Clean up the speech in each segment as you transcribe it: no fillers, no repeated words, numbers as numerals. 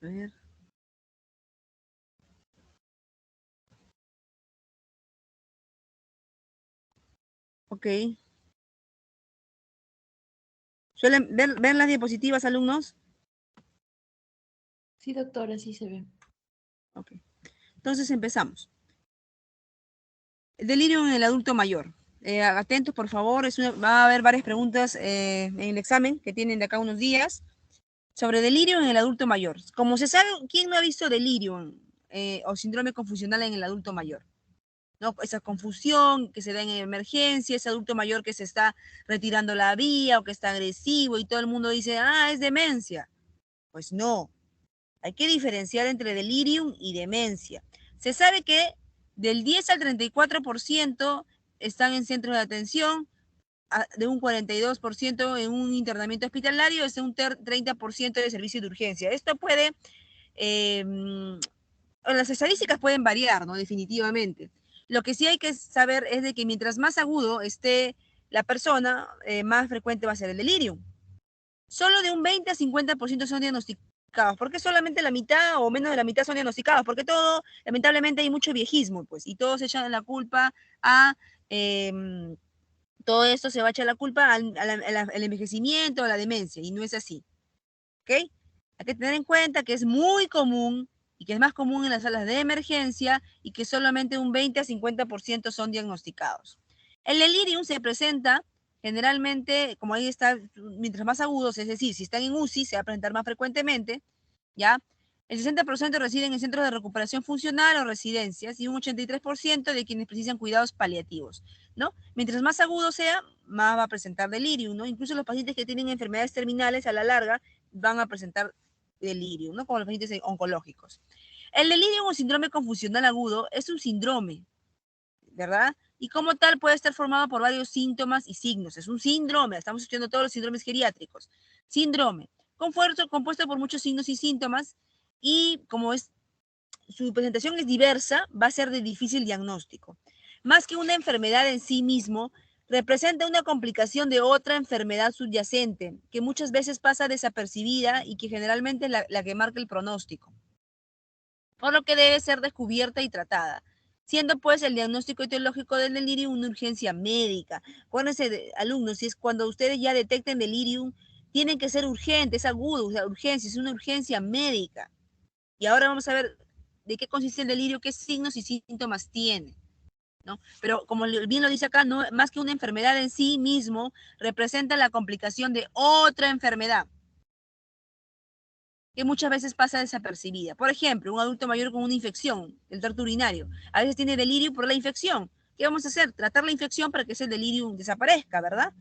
A ver. Ok. ¿Suelen ver las diapositivas, alumnos? Sí, doctora, sí se ve. Ok. Entonces empezamos. Delirio en el adulto mayor. Atentos, por favor. Va a haber varias preguntas en el examen que tienen de acá unos días sobre delirio en el adulto mayor. Como se sabe, ¿quién no ha visto delirio o síndrome confusional en el adulto mayor? ¿No? Esa confusión que se da en emergencia, ese adulto mayor que se está retirando la vía o que está agresivo y todo el mundo dice, ah, es demencia. Pues no, hay que diferenciar entre delirium y demencia. Se sabe que del 10 al 34% están en centros de atención, de un 42% en un internamiento hospitalario, es un 30% de servicio de urgencia. Esto puede, las estadísticas pueden variar, ¿no? Definitivamente. Lo que sí hay que saber es de que mientras más agudo esté la persona, más frecuente va a ser el delirio. Solo de un 20 a 50% son diagnosticados. ¿Por qué solamente la mitad o menos de la mitad son diagnosticados? Porque todo, lamentablemente, hay mucho viejismo, pues, y todos echan la culpa a... todo esto se va a echar la culpa al envejecimiento, a la demencia, y no es así. ¿Ok? Hay que tener en cuenta que es muy común y que es más común en las salas de emergencia y que solamente un 20 a 50% son diagnosticados. El delirium se presenta generalmente, como ahí está, mientras más agudos, es decir, si están en UCI, se va a presentar más frecuentemente, ¿ya? El 60% residen en centros de recuperación funcional o residencias y un 83% de quienes precisan cuidados paliativos, ¿no? Mientras más agudo sea, más va a presentar delirium, ¿no? Incluso los pacientes que tienen enfermedades terminales a la larga van a presentar delirium, ¿no? Como los pacientes oncológicos. El delirium o síndrome confusional agudo es un síndrome, ¿verdad? Y como tal puede estar formado por varios síntomas y signos. Es un síndrome, estamos estudiando todos los síndromes geriátricos. Síndrome, compuesto por muchos signos y síntomas, y como es, su presentación es diversa, va a ser de difícil diagnóstico. Más que una enfermedad en sí mismo, representa una complicación de otra enfermedad subyacente, que muchas veces pasa desapercibida y que generalmente es la que marca el pronóstico, por lo que debe ser descubierta y tratada, siendo pues el diagnóstico etiológico del delirium una urgencia médica. Acuérdense, alumnos, si es cuando ustedes ya detecten delirium, tienen que ser urgentes, es agudo, o sea, urgencia, es una urgencia médica. Y ahora vamos a ver de qué consiste el delirio, qué signos y síntomas tiene, ¿no? Pero como bien lo dice acá, no, más que una enfermedad en sí mismo, representa la complicación de otra enfermedad que muchas veces pasa desapercibida. Por ejemplo, un adulto mayor con una infección del tracto urinario, a veces tiene delirio por la infección. ¿Qué vamos a hacer? Tratar la infección para que ese delirio desaparezca, ¿verdad?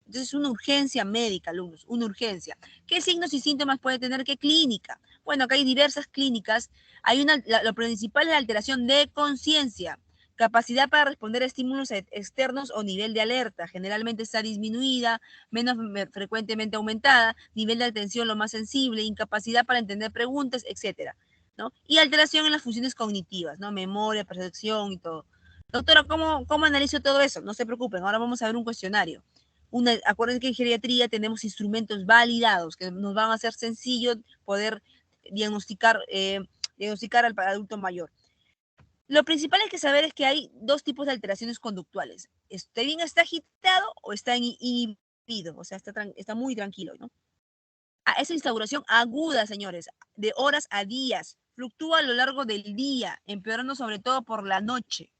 Entonces es una urgencia médica, alumnos, una urgencia. ¿Qué signos y síntomas puede tener? ¿Qué clínica? Bueno, acá hay diversas clínicas. Hay lo principal es la alteración de conciencia, capacidad para responder a estímulos externos o nivel de alerta. Generalmente está disminuida, menos frecuentemente aumentada, nivel de atención lo más sensible, incapacidad para entender preguntas, etcétera, ¿no? Y alteración en las funciones cognitivas, ¿no? Memoria, percepción y todo. Doctora, ¿cómo analizo todo eso? No se preocupen, ahora vamos a ver un cuestionario. Acuérdense que en geriatría tenemos instrumentos validados que nos van a hacer sencillo poder diagnosticar, diagnosticar al adulto mayor. Lo principal hay que saber es que hay dos tipos de alteraciones conductuales. Está bien, está agitado o está inhibido, o sea, está muy tranquilo, ¿no? Esa instauración aguda, señores, de horas a días, fluctúa a lo largo del día, empeorando sobre todo por la noche.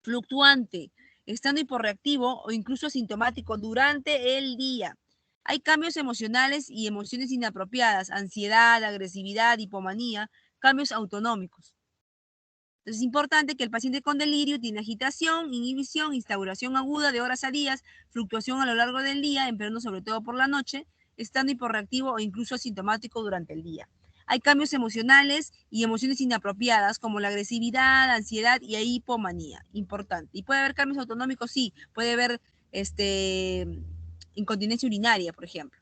Fluctuante, estando hiporreactivo o incluso asintomático durante el día. Hay cambios emocionales y emociones inapropiadas, ansiedad, agresividad, hipomanía, cambios autonómicos. Entonces es importante que el paciente con delirio tiene agitación, inhibición, instauración aguda de horas a días, fluctuación a lo largo del día, empeorando sobre todo por la noche, estando hiporreactivo o incluso asintomático durante el día. Hay cambios emocionales y emociones inapropiadas como la agresividad, ansiedad y hipomanía. Importante. ¿Y puede haber cambios autonómicos? Sí. Puede haber incontinencia urinaria, por ejemplo.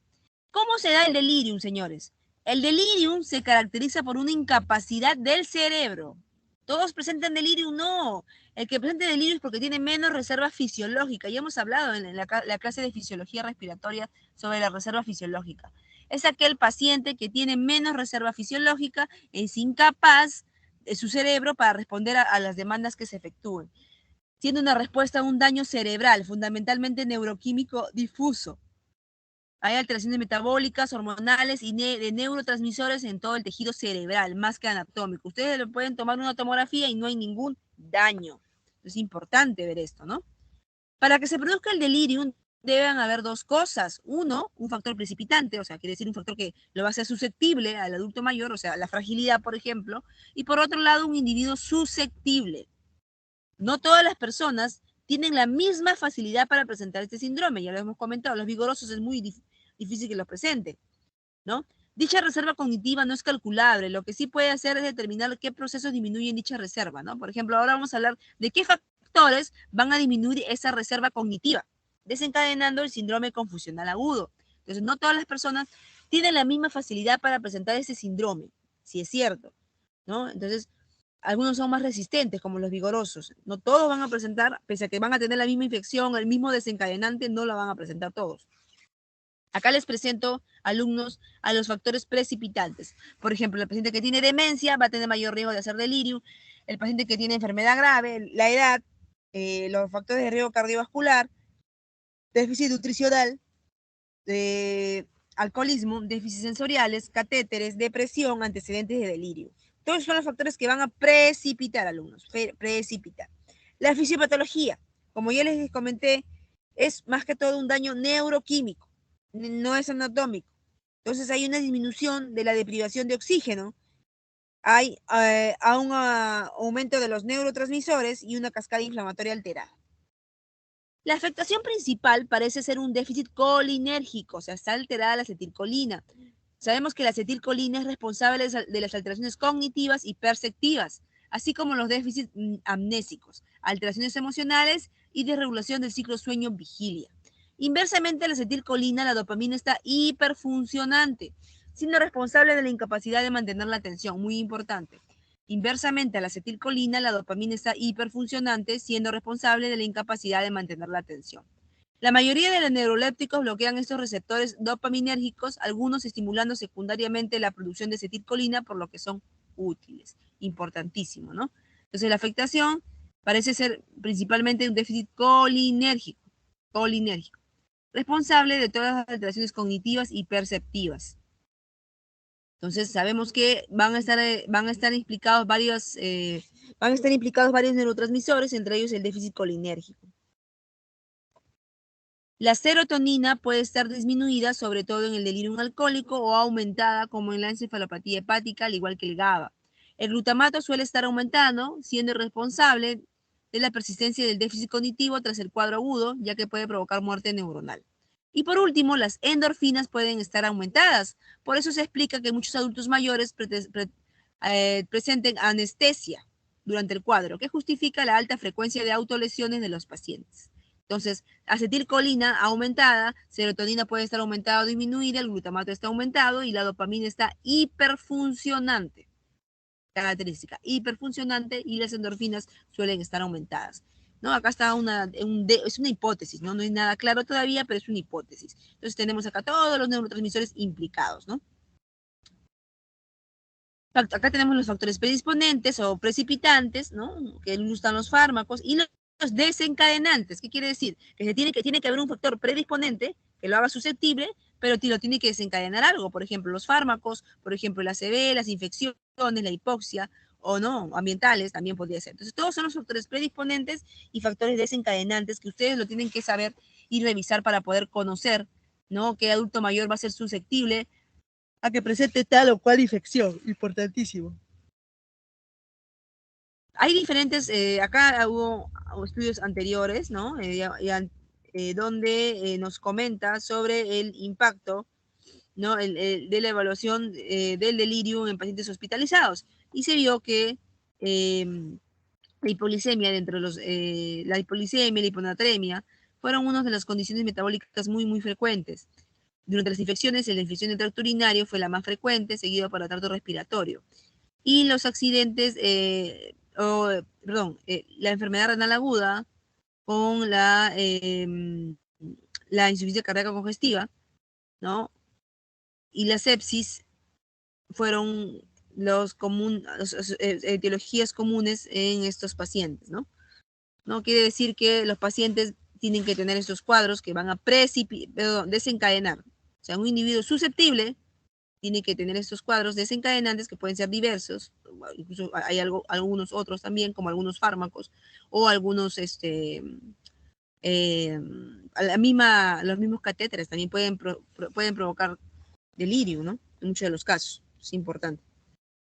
¿Cómo se da el delirium, señores? El delirium se caracteriza por una incapacidad del cerebro. ¿Todos presentan delirium? No. El que presente delirio es porque tiene menos reserva fisiológica. Ya hemos hablado en la clase de fisiología respiratoria sobre la reserva fisiológica. Es aquel paciente que tiene menos reserva fisiológica, es incapaz de su cerebro para responder a las demandas que se efectúen, siendo una respuesta a un daño cerebral, fundamentalmente neuroquímico difuso. Hay alteraciones metabólicas, hormonales y de neurotransmisores en todo el tejido cerebral, más que anatómico. Ustedes le pueden tomar una tomografía y no hay ningún daño. Es importante ver esto, ¿no? Para que se produzca el delirium, deben haber dos cosas. Uno, un factor precipitante, o sea, quiere decir un factor que lo va a hacer susceptible al adulto mayor, o sea, la fragilidad, por ejemplo. Y por otro lado, un individuo susceptible. No todas las personas tienen la misma facilidad para presentar este síndrome, ya lo hemos comentado, los vigorosos es muy difícil que lo presenten, ¿no? Dicha reserva cognitiva no es calculable, lo que sí puede hacer es determinar qué procesos disminuyen dicha reserva, ¿no? Por ejemplo, ahora vamos a hablar de qué factores van a disminuir esa reserva cognitiva, desencadenando el síndrome confusional agudo. Entonces, no todas las personas tienen la misma facilidad para presentar ese síndrome, si es cierto, ¿no? Entonces, algunos son más resistentes, como los vigorosos. No todos van a presentar, pese a que van a tener la misma infección, el mismo desencadenante, no la van a presentar todos. Acá les presento, alumnos, a los factores precipitantes. Por ejemplo, el paciente que tiene demencia va a tener mayor riesgo de hacer delirio. El paciente que tiene enfermedad grave, la edad, los factores de riesgo cardiovascular, déficit nutricional, alcoholismo, déficits sensoriales, catéteres, depresión, antecedentes de delirio. Todos son los factores que van a precipitar, alumnos, precipitar. La fisiopatología, como ya les comenté, es más que todo un daño neuroquímico, no es anatómico. Entonces hay una disminución de la deprivación de oxígeno, hay un aumento de los neurotransmisores y una cascada inflamatoria alterada. La afectación principal parece ser un déficit colinérgico, o sea, está alterada la acetilcolina. Sabemos que la acetilcolina es responsable de las alteraciones cognitivas y perceptivas, así como los déficits amnésicos, alteraciones emocionales y desregulación del ciclo sueño-vigilia. Inversamente a la acetilcolina, la dopamina está hiperfuncionante, siendo responsable de la incapacidad de mantener la atención, muy importante. Inversamente a la acetilcolina, la dopamina está hiperfuncionante, siendo responsable de la incapacidad de mantener la atención. La mayoría de los neurolépticos bloquean estos receptores dopaminérgicos, algunos estimulando secundariamente la producción de acetilcolina, por lo que son útiles. Importantísimo, ¿no? Entonces, la afectación parece ser principalmente un déficit colinérgico, responsable de todas las alteraciones cognitivas y perceptivas. Entonces sabemos que van a estar implicados varios neurotransmisores, entre ellos el déficit colinérgico. La serotonina puede estar disminuida, sobre todo en el delirium alcohólico, o aumentada, como en la encefalopatía hepática, al igual que el GABA. El glutamato suele estar aumentado, siendo responsable de la persistencia del déficit cognitivo tras el cuadro agudo, ya que puede provocar muerte neuronal. Y por último, las endorfinas pueden estar aumentadas. Por eso se explica que muchos adultos mayores presenten anestesia durante el cuadro, que justifica la alta frecuencia de autolesiones de los pacientes. Entonces, acetilcolina aumentada, serotonina puede estar aumentada o disminuida, el glutamato está aumentado y la dopamina está hiperfuncionante. Característica, hiperfuncionante, y las endorfinas suelen estar aumentadas. ¿No? Acá está es una hipótesis, ¿no? No es nada claro todavía, pero es una hipótesis. Entonces tenemos acá todos los neurotransmisores implicados, ¿no? Acá tenemos los factores predisponentes o precipitantes, ¿no? Que gustan los fármacos, y los desencadenantes. ¿Qué quiere decir? Que tiene que haber un factor predisponente que lo haga susceptible, pero lo tiene que desencadenar algo. Por ejemplo, los fármacos, por ejemplo, la ACV, las infecciones, la hipoxia, o no, ambientales también podría ser. Entonces, todos son los factores predisponentes y factores desencadenantes que ustedes lo tienen que saber y revisar para poder conocer, ¿no? Qué adulto mayor va a ser susceptible a que presente tal o cual infección. Importantísimo. Hay diferentes, acá hubo estudios anteriores, ¿no? Donde nos comenta sobre el impacto, ¿no? De la evaluación del delirio en pacientes hospitalizados. Y se vio que la hipoglicemia, la hipolisemia y la hiponatremia fueron una de las condiciones metabólicas muy, muy frecuentes. Durante las infecciones, la infección del tracto urinario fue la más frecuente, seguida por el tracto respiratorio. Y los accidentes la enfermedad renal aguda con la insuficiencia cardíaca congestiva, ¿no? Y la sepsis fueron las etiologías comunes en estos pacientes, ¿no? No quiere decir que los pacientes tienen que tener estos cuadros que van a desencadenar. O sea, un individuo susceptible tiene que tener estos cuadros desencadenantes que pueden ser diversos, incluso hay algunos otros también, como algunos fármacos o algunos, los mismos catéteres también pueden provocar delirio, ¿no? En muchos de los casos, es importante.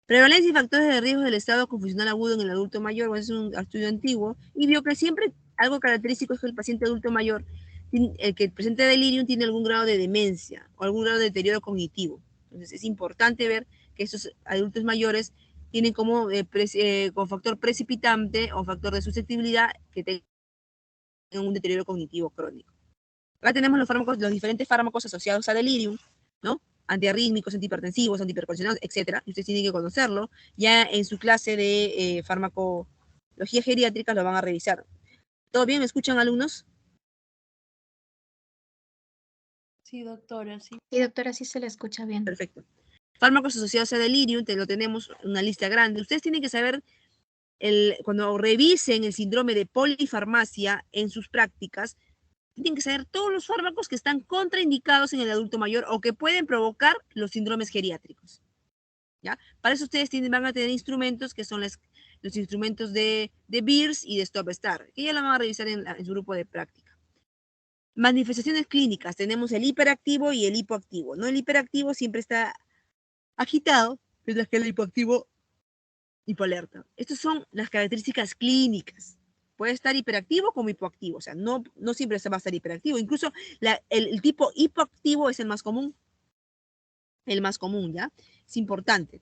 Prevalencia y factores de riesgo del estado confusional agudo en el adulto mayor, bueno, es un estudio antiguo, y vio que siempre algo característico es que el paciente adulto mayor, el que presenta delirium, tiene algún grado de demencia o algún grado de deterioro cognitivo. Entonces es importante ver que estos adultos mayores tienen como factor precipitante o factor de susceptibilidad que tengan un deterioro cognitivo crónico. Acá tenemos los diferentes fármacos asociados a delirium, ¿no? Antiarrítmicos, antihipertensivos, antihipertensionados, etcétera. Y ustedes tienen que conocerlo. Ya en su clase de farmacología geriátrica lo van a revisar. ¿Todo bien? ¿Me escuchan, alumnos? Sí, doctora, sí. Sí, doctora, sí se le escucha bien. Perfecto. Fármacos asociados a delirium, lo tenemos una lista grande. Ustedes tienen que saber, cuando revisen el síndrome de polifarmacia en sus prácticas, tienen que saber todos los fármacos que están contraindicados en el adulto mayor o que pueden provocar los síndromes geriátricos. ¿Ya? Para eso ustedes van a tener instrumentos que son los instrumentos de BIRS y de STOP-STAR, que ya lo van a revisar en su grupo de práctica. Manifestaciones clínicas, tenemos el hiperactivo y el hipoactivo, ¿no? El hiperactivo siempre está agitado, mientras que el hipoactivo hipoalerta. Estas son las características clínicas. Puede estar hiperactivo como hipoactivo, o sea, no siempre va a estar hiperactivo. Incluso el tipo hipoactivo es el más común. El más común, ¿ya? Es importante.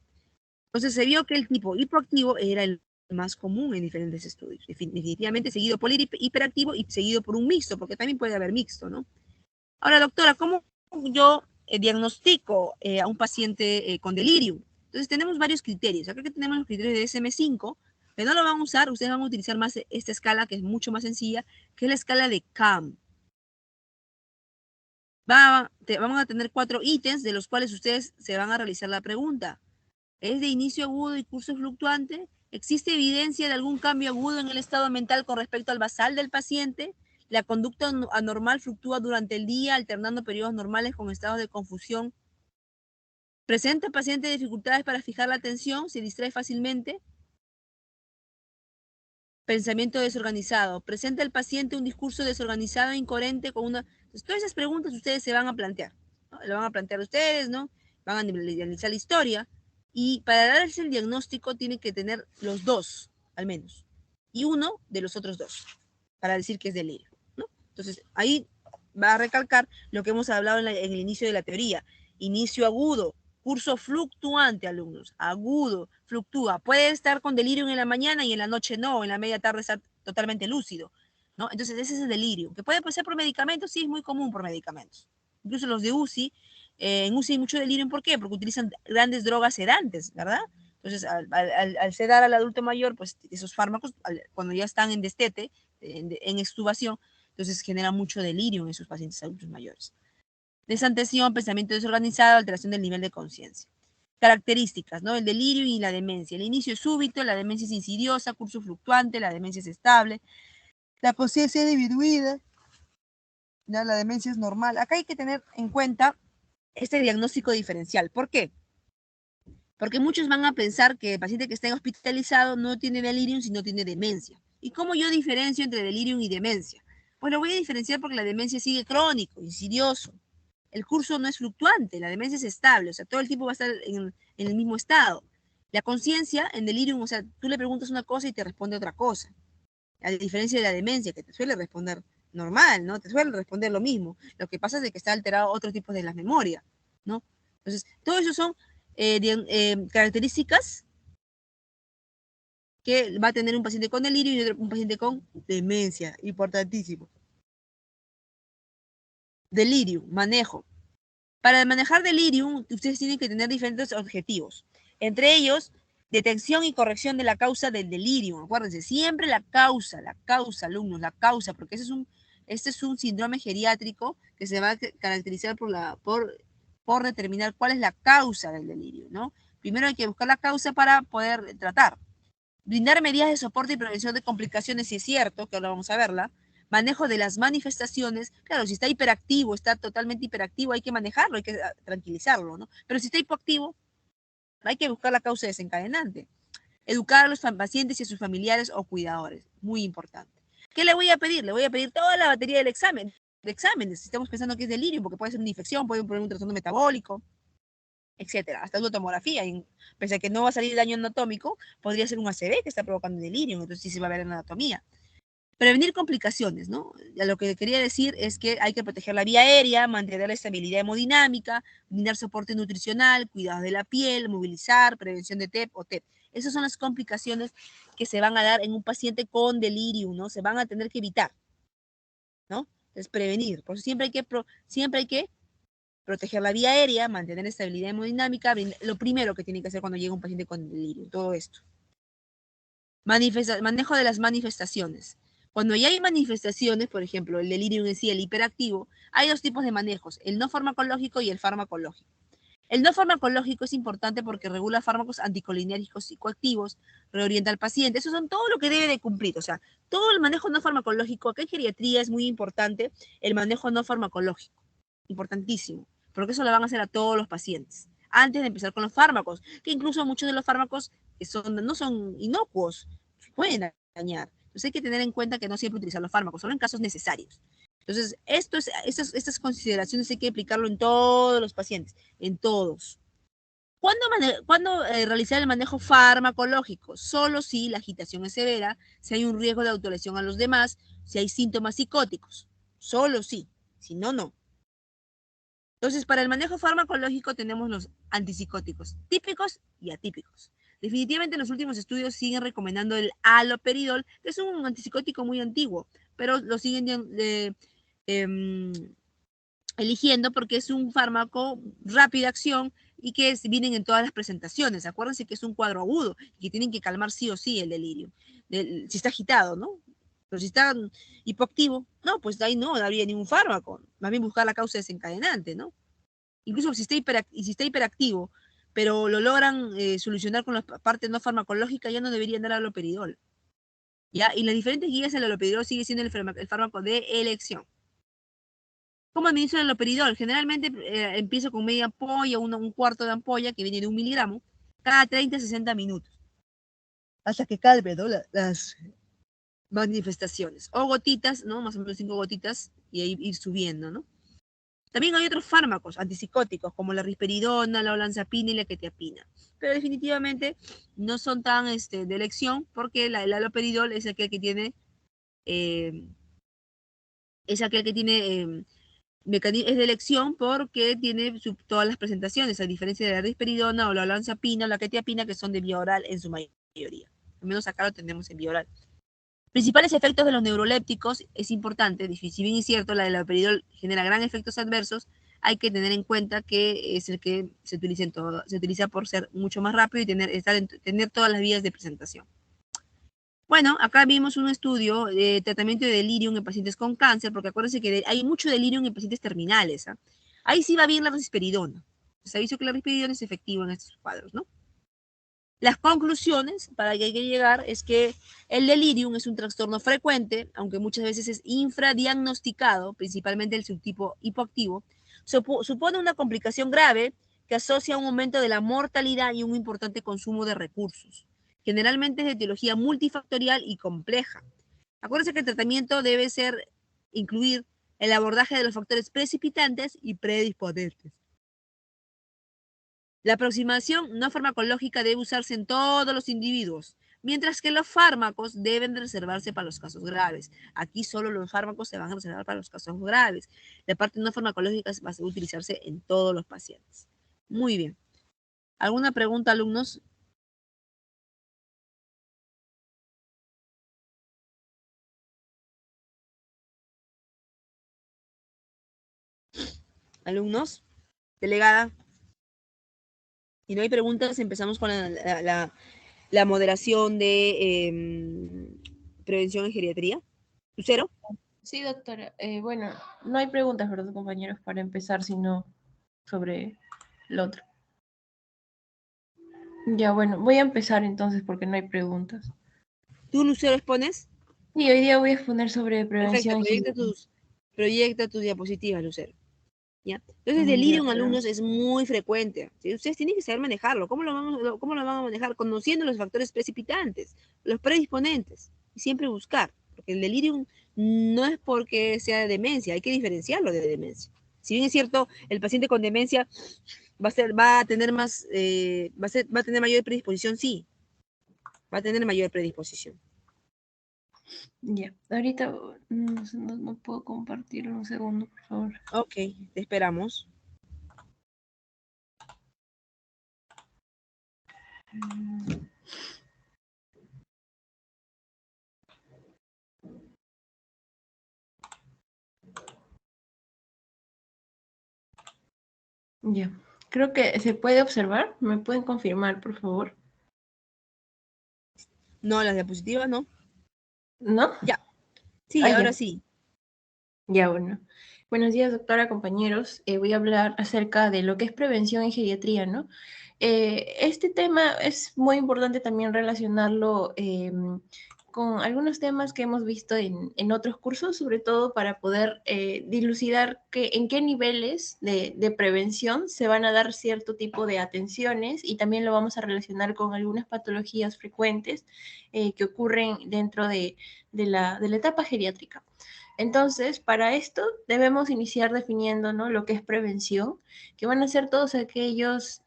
Entonces se vio que el tipo hipoactivo era el más común en diferentes estudios. Definitivamente seguido por el hiperactivo y seguido por un mixto, porque también puede haber mixto, ¿no? Ahora, doctora, ¿cómo yo diagnostico a un paciente con delirium? Entonces tenemos varios criterios. Acá que tenemos los criterios de DSM-5, que no lo van a usar, ustedes van a utilizar más esta escala, que es mucho más sencilla, que es la escala de CAM. Vamos a tener 4 ítems de los cuales ustedes se van a realizar la pregunta. ¿Es de inicio agudo y curso fluctuante? ¿Existe evidencia de algún cambio agudo en el estado mental con respecto al basal del paciente? ¿La conducta anormal fluctúa durante el día, alternando periodos normales con estados de confusión? ¿Presenta el paciente dificultades para fijar la atención? ¿Se distrae fácilmente? Pensamiento desorganizado. ¿Presenta el paciente un discurso desorganizado e incoherente con una... Entonces, todas esas preguntas ustedes se van a plantear, ¿no? Lo van a plantear ustedes, ¿no? Van a analizar la historia. Y para darse el diagnóstico tiene que tener los dos, al menos. Y uno de los otros dos, para decir que es delirio, ¿no? Entonces, ahí va a recalcar lo que hemos hablado en el inicio de la teoría. Inicio agudo, curso fluctuante, alumnos. Agudo, fluctúa. Puede estar con delirio en la mañana y en la noche no, en la media tarde estar totalmente lúcido, ¿no? Entonces, ese es el delirio. Que puede ser por medicamentos, sí, es muy común por medicamentos. Incluso los de UCI, en UCI hay mucho delirio, ¿por qué? Porque utilizan grandes drogas sedantes, ¿verdad? Entonces, al sedar al adulto mayor, pues esos fármacos, cuando ya están en destete, en extubación, entonces genera mucho delirio en esos pacientes adultos mayores. Desatención, pensamiento desorganizado, alteración del nivel de conciencia. Características, ¿no? El delirio y la demencia. El inicio es súbito, la demencia es insidiosa, curso fluctuante, la demencia es estable, la conciencia es disminuida, ya la demencia es normal. Acá hay que tener en cuenta este diagnóstico diferencial. ¿Por qué? Porque muchos van a pensar que el paciente que está hospitalizado no tiene delirium, sino tiene demencia. ¿Y cómo yo diferencio entre delirium y demencia? Pues lo voy a diferenciar porque la demencia sigue crónico, insidioso. El curso no es fluctuante, la demencia es estable, o sea, todo el tiempo va a estar en el mismo estado. La conciencia en delirium, o sea, tú le preguntas una cosa y te responde otra cosa. A diferencia de la demencia, que te suele responder normal, ¿no? Te suele responder lo mismo. Lo que pasa es que está alterado otros tipos de la memoria, ¿no? Entonces, todo eso son características que va a tener un paciente con delirio y un paciente con demencia. Importantísimo. Delirium, manejo. Para manejar delirium, ustedes tienen que tener diferentes objetivos. Entre ellos, Detección y corrección de la causa del delirio. Acuérdense, siempre la causa, alumnos, la causa, porque este es un síndrome geriátrico que se va a caracterizar por determinar cuál es la causa del delirio, ¿no? Primero hay que buscar la causa para poder tratar. Brindar medidas de soporte y prevención de complicaciones, si es cierto, que ahora vamos a verla. Manejo de las manifestaciones. Claro, si está hiperactivo, está totalmente hiperactivo, hay que manejarlo, hay que tranquilizarlo, ¿no? Pero si está hipoactivo, hay que buscar la causa desencadenante. Educar a los pacientes y a sus familiares o cuidadores. Muy importante. ¿Qué le voy a pedir? Le voy a pedir toda la batería del examen. De exámenes, si estamos pensando que es delirio, porque puede ser una infección, puede ser un trastorno metabólico, etcétera, hasta una tomografía, y pese a que no va a salir daño anatómico, podría ser un ACV que está provocando delirio, entonces sí se va a ver en la anatomía. Prevenir complicaciones, ¿no? Ya lo que quería decir es que hay que proteger la vía aérea, mantener la estabilidad hemodinámica, brindar soporte nutricional, cuidado de la piel, movilizar, prevención de TEP o TEP. Esas son las complicaciones que se van a dar en un paciente con delirium, ¿no? Se van a tener que evitar, ¿no? Es prevenir. Por eso siempre hay que proteger la vía aérea, mantener estabilidad hemodinámica, lo primero que tiene que hacer cuando llega un paciente con delirio, todo esto. Manejo de las manifestaciones. Cuando ya hay manifestaciones, por ejemplo, el delirio en sí, el hiperactivo, hay dos tipos de manejos, el no farmacológico y el farmacológico. El no farmacológico es importante porque regula fármacos anticolinérgicos psicoactivos, reorienta al paciente, eso son todo lo que debe de cumplir, o sea, todo el manejo no farmacológico, acá en geriatría es muy importante el manejo no farmacológico, importantísimo, porque eso lo van a hacer a todos los pacientes, antes de empezar con los fármacos, que incluso muchos de los fármacos no son inocuos, pueden dañar. Entonces hay que tener en cuenta que no siempre utilizar los fármacos, solo en casos necesarios. Entonces, estas consideraciones hay que aplicarlo en todos los pacientes, en todos. ¿Cuándo realizar el manejo farmacológico? Solo si la agitación es severa, si hay un riesgo de autolesión a los demás, si hay síntomas psicóticos. Solo si no, no. Entonces, para el manejo farmacológico tenemos los antipsicóticos típicos y atípicos. Definitivamente los últimos estudios siguen recomendando el haloperidol, que es un antipsicótico muy antiguo, pero lo siguen eh, eligiendo porque es un fármaco rápida acción y que vienen en todas las presentaciones. Acuérdense que es un cuadro agudo y que tienen que calmar sí o sí el delirio. Si está agitado, ¿no? Pero si está hipoactivo, no, pues ahí no habría ningún fármaco. Más bien buscar la causa desencadenante, ¿no? Incluso si está hiperactivo, pero lo logran solucionar con la parte no farmacológica, ya no deberían dar haloperidol. ¿Ya? Y las diferentes guías del haloperidol sigue siendo el fármaco de elección. ¿Cómo administro el haloperidol? Generalmente empiezo con media ampolla, un cuarto de ampolla que viene de 1 miligramo, cada 30 a 60 minutos, hasta que calme, ¿no? Las manifestaciones. O gotitas, ¿no? Más o menos 5 gotitas y ahí ir subiendo, ¿no? También hay otros fármacos antipsicóticos como la risperidona, la olanzapina y la quetiapina. Pero definitivamente no son tan de elección porque el haloperidol es aquel que tiene, eh, es aquel que tiene es de elección porque tiene todas las presentaciones, a diferencia de la risperidona o la olanzapina o la quetiapina, que son de vía oral en su mayoría. Al menos acá lo tenemos en vía oral. Principales efectos de los neurolépticos es importante, si bien es cierto, la del haloperidol genera gran efectos adversos, hay que tener en cuenta que es el que se utiliza por ser mucho más rápido y tener todas las vías de presentación. Bueno, acá vimos un estudio de tratamiento de delirium en pacientes con cáncer, porque acuérdense que hay mucho delirium en pacientes terminales. ¿Ah? Ahí sí va bien la risperidona. Se avisó que la risperidona es efectiva en estos cuadros, ¿no? Las conclusiones para que hay que llegar es que el delirium es un trastorno frecuente, aunque muchas veces es infradiagnosticado, principalmente el subtipo hipoactivo, supone una complicación grave que asocia un aumento de la mortalidad y un importante consumo de recursos. Generalmente es de etiología multifactorial y compleja. Acuérdense que el tratamiento debe incluir el abordaje de los factores precipitantes y predisponentes. La aproximación no farmacológica debe usarse en todos los individuos, mientras que los fármacos deben reservarse para los casos graves. Aquí solo los fármacos se van a reservar para los casos graves. La parte no farmacológica va a utilizarse en todos los pacientes. Muy bien. ¿Alguna pregunta, alumnos? ¿Alumnos? Delegada. Si no hay preguntas, empezamos con la moderación de prevención en geriatría. ¿Lucero? Sí, doctora. Bueno, no hay preguntas, ¿verdad, compañeros, para empezar, sino sobre lo otro? Ya, bueno, voy a empezar entonces porque no hay preguntas. ¿Tú, Lucero, expones? Y hoy día voy a exponer sobre Perfecto, prevención en geriatría. proyecta tus diapositivas, Lucero. ¿Ya? Entonces, delirio en Ya, alumnos es muy frecuente. ¿Sí? Ustedes tienen que saber manejarlo. ¿Cómo lo van a manejar? Conociendo los factores precipitantes, los predisponentes. Y siempre buscar. Porque el delirio no es porque sea de demencia, hay que diferenciarlo de demencia. Si bien es cierto, el paciente con demencia va a tener más, va a tener mayor predisposición, sí, va a tener mayor predisposición. ya. Ahorita no puedo compartirlo un segundo, por favor. Ok, te esperamos. Ya. Creo que se puede observar. ¿Me pueden confirmar, por favor? No, las diapositivas no. ¿No? Ya, sí, Ah, ya. ahora sí. Ya, bueno. Buenos días, doctora, compañeros. Voy a hablar acerca de lo que es prevención en geriatría, ¿no? Este tema es muy importante también relacionarlo con algunos temas que hemos visto en otros cursos, sobre todo para poder dilucidar en qué niveles de prevención se van a dar cierto tipo de atenciones y también lo vamos a relacionar con algunas patologías frecuentes que ocurren dentro de la etapa geriátrica. Entonces, para esto debemos iniciar definiendo, ¿no?, lo que es prevención, que van a ser todos aquellos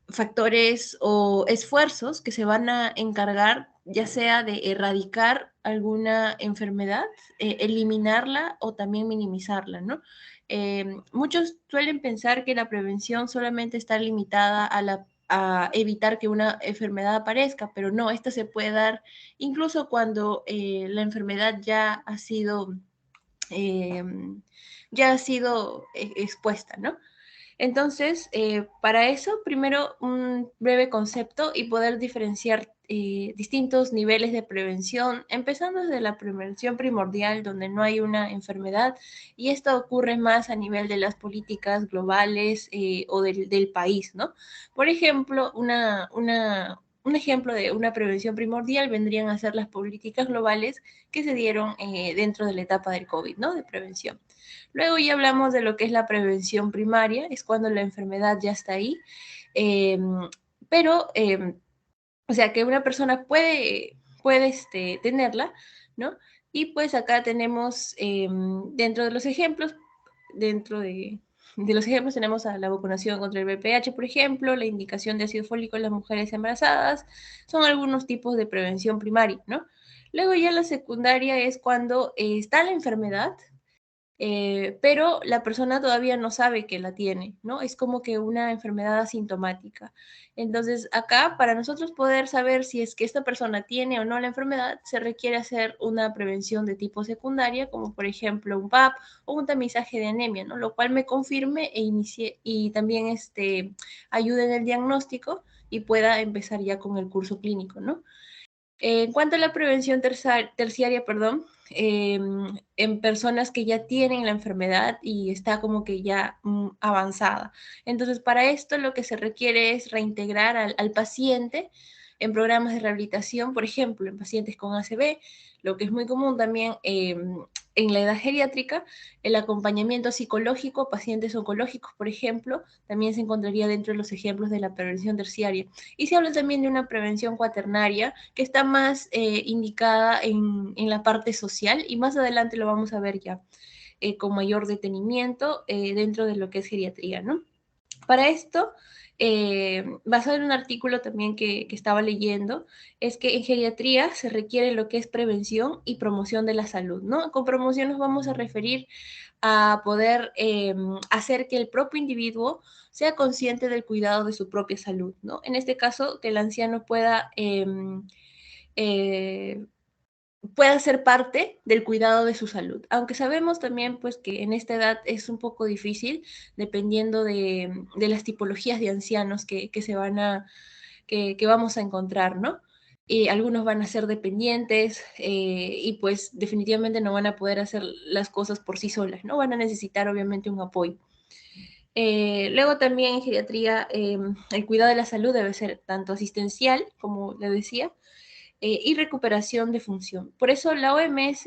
factores o esfuerzos que se van a encargar ya sea de erradicar alguna enfermedad, eliminarla o también minimizarla, ¿no? Muchos suelen pensar que la prevención solamente está limitada a evitar que una enfermedad aparezca, pero no, esta se puede dar incluso cuando la enfermedad eh, ya ha sido expuesta, ¿no? Entonces, para eso, primero un breve concepto y poder diferenciar distintos niveles de prevención, empezando desde la prevención primordial, donde no hay una enfermedad, y esto ocurre más a nivel de las políticas globales o del país, ¿no? Por ejemplo, un ejemplo de una prevención primordial vendrían a ser las políticas globales que se dieron dentro de la etapa del COVID, ¿no? De prevención. Luego ya hablamos de lo que es la prevención primaria, es cuando la enfermedad ya está ahí, eh, pero, o sea, que una persona puede tenerla, ¿no? Y pues acá tenemos, dentro de los ejemplos, dentro de los ejemplos tenemos a la vacunación contra el VPH, por ejemplo, la indicación de ácido fólico en las mujeres embarazadas, son algunos tipos de prevención primaria, ¿no? Luego ya la secundaria es cuando está la enfermedad, pero la persona todavía no sabe que la tiene, ¿no? Es como que una enfermedad asintomática. Entonces, acá, para nosotros poder saber si es que esta persona tiene o no la enfermedad, se requiere hacer una prevención de tipo secundaria, como por ejemplo un PAP o un tamizaje de anemia, ¿no? Lo cual me confirme y también ayude en el diagnóstico y pueda empezar ya con el curso clínico, ¿no? En cuanto a la prevención terciaria, perdón, en personas que ya tienen la enfermedad y está como que ya avanzada. Entonces, para esto lo que se requiere es reintegrar al paciente en programas de rehabilitación, por ejemplo, en pacientes con ACV, lo que es muy común también en la edad geriátrica, el acompañamiento psicológico a pacientes oncológicos, por ejemplo, también se encontraría dentro de los ejemplos de la prevención terciaria. Y se habla también de una prevención cuaternaria que está más indicada en la parte social y más adelante lo vamos a ver ya con mayor detenimiento dentro de lo que es geriatría, ¿no? Para esto, basado en un artículo también que estaba leyendo, es que en geriatría se requiere lo que es prevención y promoción de la salud, ¿no? Con promoción nos vamos a referir a poder hacer que el propio individuo sea consciente del cuidado de su propia salud, ¿no? En este caso, que el anciano eh, pueda ser parte del cuidado de su salud. Aunque sabemos también pues que en esta edad es un poco difícil dependiendo de las tipologías de ancianos que se van que vamos a encontrar, ¿no? Algunos van a ser dependientes y pues definitivamente no van a poder hacer las cosas por sí solas, ¿no? Van a necesitar obviamente un apoyo. Luego también en geriatría el cuidado de la salud debe ser tanto asistencial, como le decía, y recuperación de función. Por eso la OMS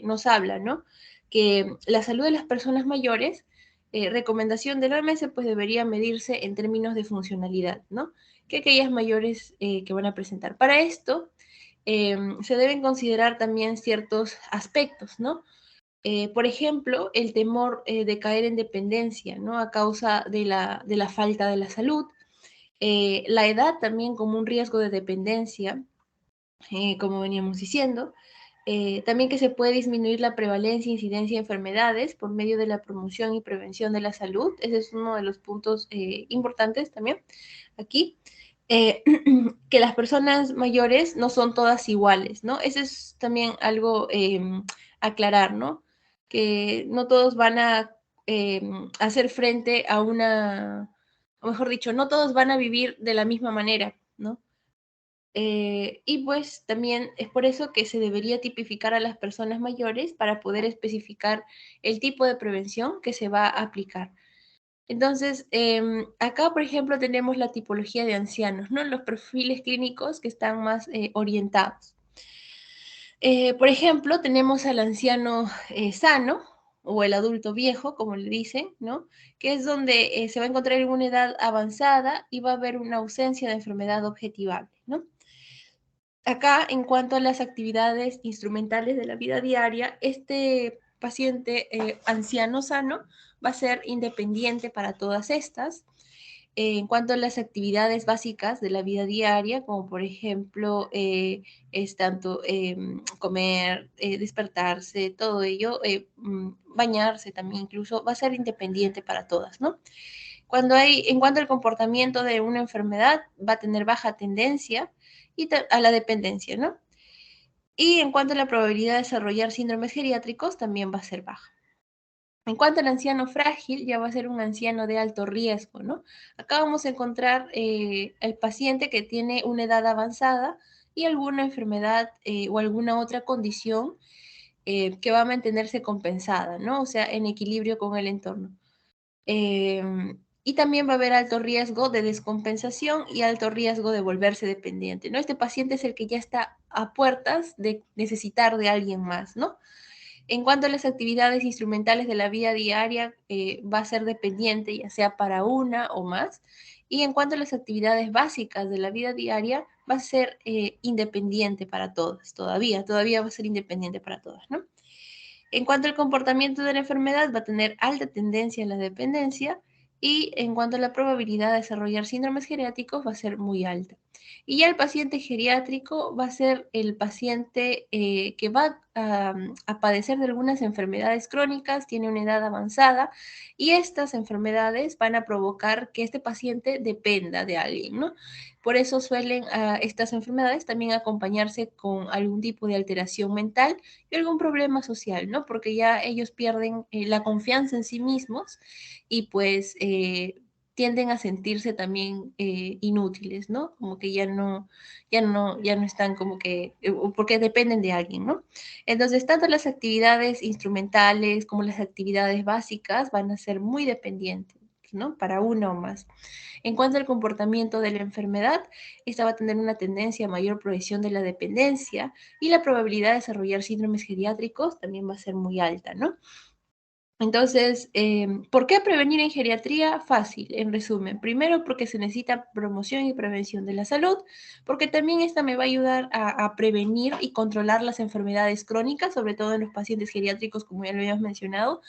nos habla, ¿no? Que la salud de las personas mayores, recomendación de la OMS, pues debería medirse en términos de funcionalidad, ¿no? Que aquellas mayores que van a presentar. Para esto, se deben considerar también ciertos aspectos, ¿no? Por ejemplo, el temor de caer en dependencia, ¿no? A causa de la falta de la salud. La edad también como un riesgo de dependencia, como veníamos diciendo. También que se puede disminuir la prevalencia e incidencia de enfermedades por medio de la promoción y prevención de la salud. Ese es uno de los puntos importantes también aquí. Que las personas mayores no son todas iguales, ¿no? Eso es también algo aclarar, ¿no? Que no todos van a hacer frente a una, o mejor dicho, no todos van a vivir de la misma manera, ¿no? Y pues también es por eso que se debería tipificar a las personas mayores para poder especificar el tipo de prevención que se va a aplicar. Entonces, acá, por ejemplo, tenemos la tipología de ancianos, ¿no? Los perfiles clínicos que están más orientados. Por ejemplo, tenemos al anciano sano o el adulto viejo, como le dicen, ¿no? Que es donde se va a encontrar en una edad avanzada y va a haber una ausencia de enfermedad objetivable, ¿no? Acá, en cuanto a las actividades instrumentales de la vida diaria, este paciente anciano sano va a ser independiente para todas estas. En cuanto a las actividades básicas de la vida diaria, como por ejemplo es tanto comer, despertarse, todo ello, bañarse también incluso, va a ser independiente para todas, ¿no? En cuanto al comportamiento de una enfermedad, va a tener baja tendencia a la dependencia, ¿no? Y en cuanto a la probabilidad de desarrollar síndromes geriátricos, también va a ser baja. En cuanto al anciano frágil, ya va a ser un anciano de alto riesgo, ¿no? Acá vamos a encontrar el paciente que tiene una edad avanzada y alguna enfermedad o alguna otra condición que va a mantenerse compensada, ¿no? O sea, en equilibrio con el entorno. Y también va a haber alto riesgo de descompensación y alto riesgo de volverse dependiente, ¿no? Este paciente es el que ya está a puertas de necesitar de alguien más, ¿no? En cuanto a las actividades instrumentales de la vida diaria, va a ser dependiente, ya sea para una o más. Y en cuanto a las actividades básicas de la vida diaria, va a ser independiente para todas, todavía va a ser independiente para todas, ¿no? En cuanto al comportamiento de la enfermedad, va a tener alta tendencia a la dependencia y en cuanto a la probabilidad de desarrollar síndromes geriátricos, va a ser muy alta. Y ya el paciente geriátrico va a ser el paciente que va a padecer de algunas enfermedades crónicas, tiene una edad avanzada y estas enfermedades van a provocar que este paciente dependa de alguien, ¿no? Por eso suelen estas enfermedades también acompañarse con algún tipo de alteración mental y algún problema social, ¿no? Porque ya ellos pierden la confianza en sí mismos y pues tienden a sentirse también inútiles, ¿no? Como que ya no están como que, porque dependen de alguien, ¿no? Entonces, tanto las actividades instrumentales como las actividades básicas van a ser muy dependientes, ¿no? Para una o más. En cuanto al comportamiento de la enfermedad, esta va a tener una tendencia a mayor progresión de la dependencia y la probabilidad de desarrollar síndromes geriátricos también va a ser muy alta, ¿no? Entonces, ¿por qué prevenir en geriatría? Fácil, en resumen. Primero, porque se necesita promoción y prevención de la salud, porque también esta me va a ayudar a prevenir y controlar las enfermedades crónicas, sobre todo en los pacientes geriátricos, como ya lo habíamos mencionado,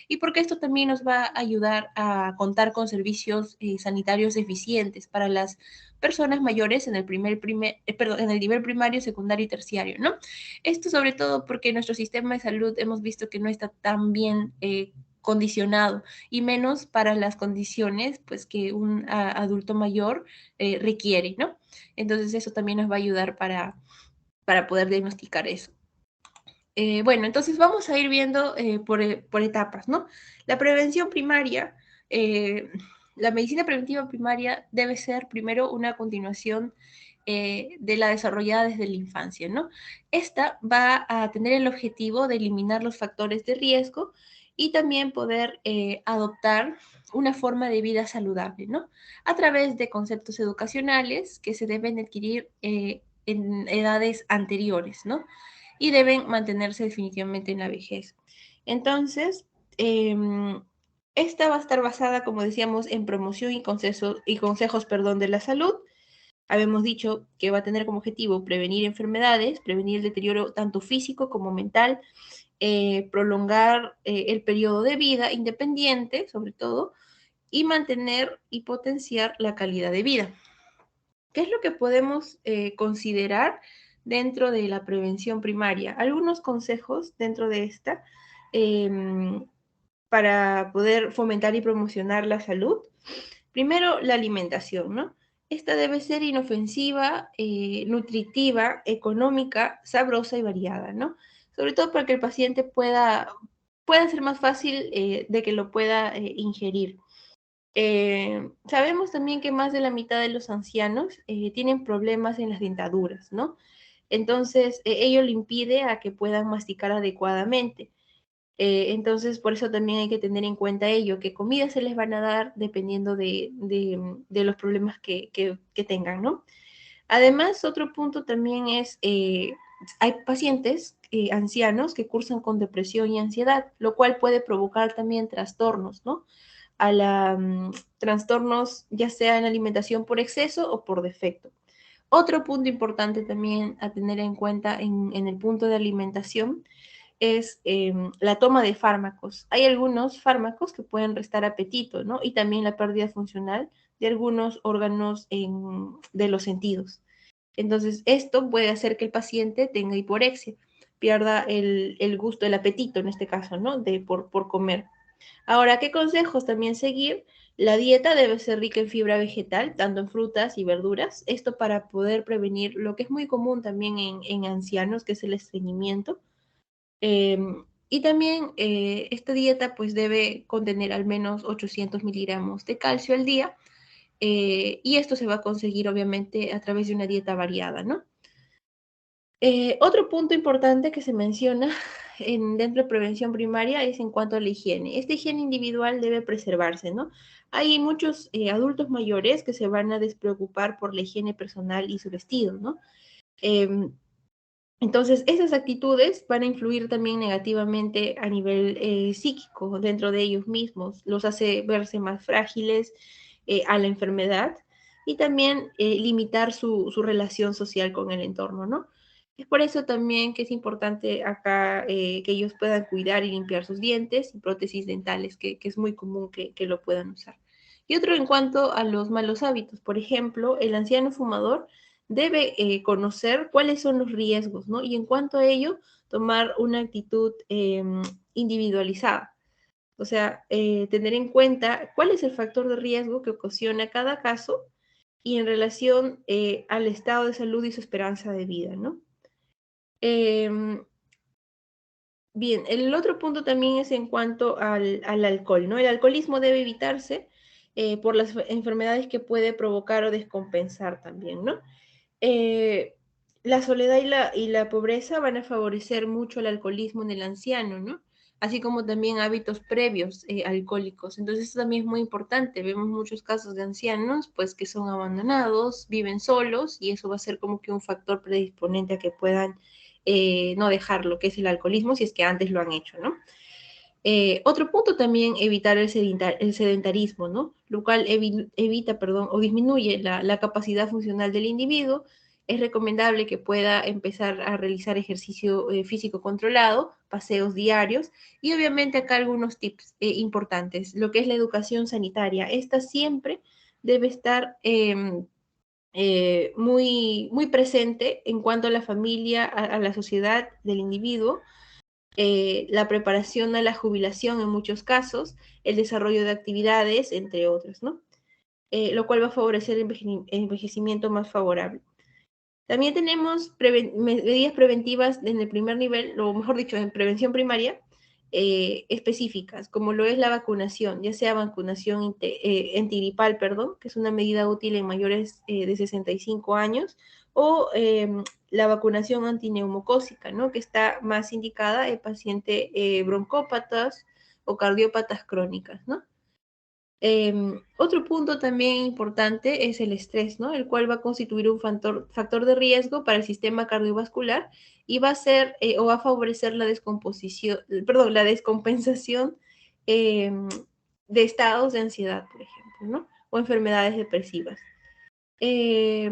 y porque esto también nos va a ayudar a contar con servicios sanitarios eficientes para las personas mayores en el en el nivel primario, secundario y terciario, ¿no? Esto sobre todo porque nuestro sistema de salud hemos visto que no está tan bien condicionado y menos para las condiciones pues que un adulto mayor requiere, ¿no? Entonces eso también nos va a ayudar para poder diagnosticar eso. Bueno, entonces vamos a ir viendo por etapas, ¿no? La prevención primaria la medicina preventiva primaria debe ser primero una continuación de la desarrollada desde la infancia, ¿no? Esta va a tener el objetivo de eliminar los factores de riesgo y también poder adoptar una forma de vida saludable, ¿no? A través de conceptos educacionales que se deben adquirir en edades anteriores, ¿no? Y deben mantenerse definitivamente en la vejez. Entonces, esta va a estar basada, como decíamos, en promoción y consejos, perdón, de la salud. Habíamos dicho que va a tener como objetivo prevenir enfermedades, prevenir el deterioro tanto físico como mental, prolongar el periodo de vida independiente, sobre todo, y mantener y potenciar la calidad de vida. ¿Qué es lo que podemos considerar dentro de la prevención primaria? Algunos consejos dentro de esta para poder fomentar y promocionar la salud. Primero, la alimentación, ¿no? Esta debe ser inofensiva, nutritiva, económica, sabrosa y variada, ¿no? Sobre todo para que el paciente pueda ser más fácil de que lo pueda ingerir. Sabemos también que más de la mitad de los ancianos tienen problemas en las dentaduras, ¿no? Entonces, ello le impide a que puedan masticar adecuadamente. Entonces, por eso también hay que tener en cuenta ello, qué comida se les van a dar dependiendo de los problemas que tengan, ¿no? Además, otro punto también es, hay pacientes ancianos que cursan con depresión y ansiedad, lo cual puede provocar también trastornos, ¿no? Trastornos ya sea en alimentación por exceso o por defecto. Otro punto importante también a tener en cuenta en el punto de alimentación es la toma de fármacos. Hay algunos fármacos que pueden restar apetito, ¿no? Y también la pérdida funcional de algunos órganos de los sentidos. Entonces, esto puede hacer que el paciente tenga hiporexia, pierda el gusto, el apetito en este caso, ¿no? Por comer. Ahora, ¿qué consejos también seguir? La dieta debe ser rica en fibra vegetal, tanto en frutas y verduras. Esto para poder prevenir lo que es muy común también en ancianos, que es el estreñimiento. Y también esta dieta pues debe contener al menos 800 miligramos de calcio al día y esto se va a conseguir obviamente a través de una dieta variada, ¿no? Otro punto importante que se menciona dentro de prevención primaria es en cuanto a la higiene. Esta higiene individual debe preservarse, ¿no? Hay muchos adultos mayores que se van a despreocupar por la higiene personal y su vestido, ¿no? Entonces, esas actitudes van a influir también negativamente a nivel psíquico dentro de ellos mismos, los hace verse más frágiles a la enfermedad y también limitar su relación social con el entorno, ¿no? Es por eso también que es importante acá que ellos puedan cuidar y limpiar sus dientes y prótesis dentales, que es muy común que lo puedan usar. Y otro en cuanto a los malos hábitos, por ejemplo, el anciano fumador debe conocer cuáles son los riesgos, ¿no? Y en cuanto a ello, tomar una actitud individualizada. O sea, tener en cuenta cuál es el factor de riesgo que ocasiona cada caso y en relación al estado de salud y su esperanza de vida, ¿no? Bien, el otro punto también es en cuanto al alcohol, ¿no? El alcoholismo debe evitarse por las enfermedades que puede provocar o descompensar también, ¿no? Eh, la soledad y la pobreza van a favorecer mucho el alcoholismo en el anciano, ¿no? Así como también hábitos previos alcohólicos. Entonces, esto también es muy importante. Vemos muchos casos de ancianos, pues, que son abandonados, viven solos, y eso va a ser como que un factor predisponente a que puedan no dejar lo que es el alcoholismo, si es que antes lo han hecho, ¿no? Otro punto también, evitar el sedentarismo, ¿no? Lo cual evita, perdón, o disminuye la capacidad funcional del individuo. Es recomendable que pueda empezar a realizar ejercicio físico controlado, paseos diarios y obviamente acá algunos tips importantes. Lo que es la educación sanitaria, esta siempre debe estar muy, muy presente en cuanto a la familia, a la sociedad del individuo, la preparación a la jubilación en muchos casos, el desarrollo de actividades, entre otras, ¿no? Lo cual va a favorecer el envejecimiento más favorable. También tenemos medidas preventivas en el primer nivel, o mejor dicho, en prevención primaria, específicas, como lo es la vacunación, ya sea vacunación antigripal, perdón, que es una medida útil en mayores de 65 años, o la vacunación antineumocócica, ¿no? Que está más indicada en pacientes broncópatas o cardiópatas crónicas, ¿no? Otro punto también importante es el estrés, ¿no? El cual va a constituir un factor de riesgo para el sistema cardiovascular y va a ser o va a favorecer la la descompensación de estados de ansiedad, por ejemplo, ¿no? O enfermedades depresivas. ¿Qué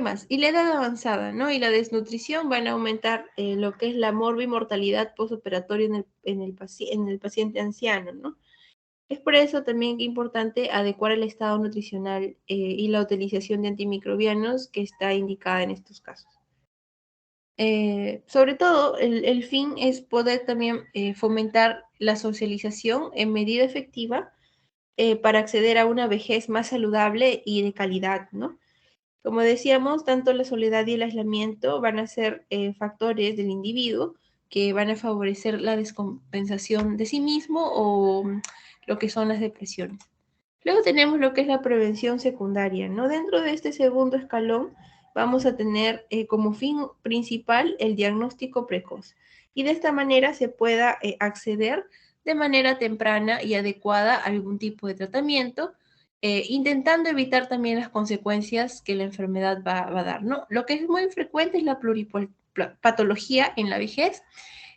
más? Y la edad avanzada, ¿no? Y la desnutrición van a aumentar lo que es la morbimortalidad postoperatoria en el paciente anciano, ¿no? Es por eso también importante adecuar el estado nutricional y la utilización de antimicrobianos que está indicada en estos casos. Sobre todo, el fin es poder también fomentar la socialización en medida efectiva para acceder a una vejez más saludable y de calidad, ¿no? Como decíamos, tanto la soledad y el aislamiento van a ser factores del individuo que van a favorecer la descompensación de sí mismo o lo que son las depresiones. Luego tenemos lo que es la prevención secundaria, ¿no? Dentro de este segundo escalón vamos a tener como fin principal el diagnóstico precoz y de esta manera se pueda acceder de manera temprana y adecuada a algún tipo de tratamiento, intentando evitar también las consecuencias que la enfermedad va a dar, ¿no? Lo que es muy frecuente es la pluripatología en la vejez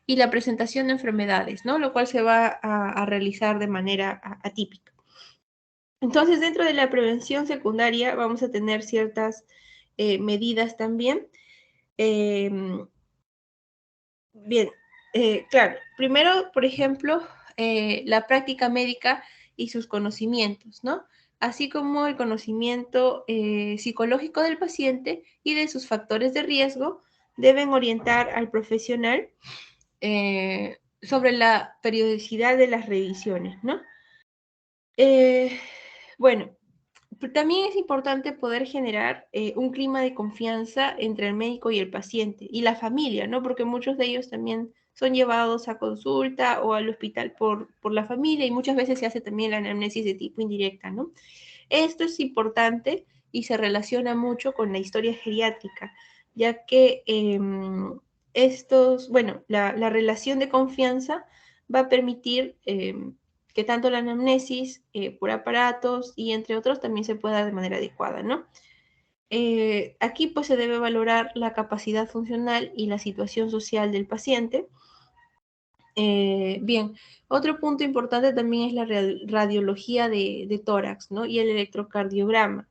y la presentación de enfermedades, ¿no? Lo cual se va a realizar de manera atípica. Entonces, dentro de la prevención secundaria vamos a tener ciertas medidas también. Bien, claro, primero, por ejemplo, la práctica médica y sus conocimientos, ¿no? Así como el conocimiento psicológico del paciente y de sus factores de riesgo, deben orientar al profesional sobre la periodicidad de las revisiones, ¿no? Bueno, también es importante poder generar un clima de confianza entre el médico y el paciente y la familia, ¿no? Porque muchos de ellos también son llevados a consulta o al hospital por la familia y muchas veces se hace también la anamnesis de tipo indirecta, ¿no? Esto es importante y se relaciona mucho con la historia geriátrica, ya que la relación de confianza va a permitir que tanto la anamnesis por aparatos y entre otros también se pueda dar de manera adecuada, ¿no? Aquí pues se debe valorar la capacidad funcional y la situación social del paciente. Bien, otro punto importante también es la radiología de tórax, ¿no? Y el electrocardiograma.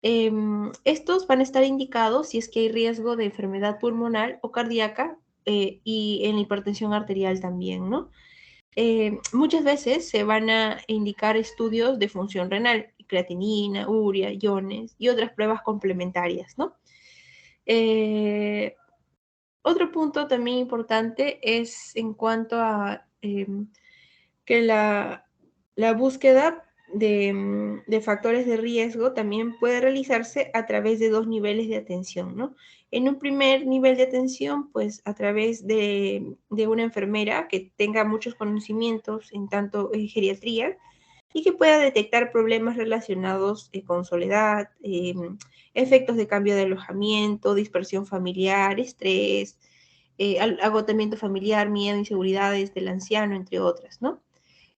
Estos van a estar indicados si es que hay riesgo de enfermedad pulmonar o cardíaca y en la hipertensión arterial también, ¿no? Muchas veces se van a indicar estudios de función renal, creatinina, urea, iones y otras pruebas complementarias, ¿no? Otro punto también importante es en cuanto a que la búsqueda de factores de riesgo también puede realizarse a través de dos niveles de atención, ¿no? En un primer nivel de atención, pues a través de una enfermera que tenga muchos conocimientos en tanto geriatría y que pueda detectar problemas relacionados con soledad, efectos de cambio de alojamiento, dispersión familiar, estrés, agotamiento familiar, miedo, inseguridades del anciano, entre otras, ¿no?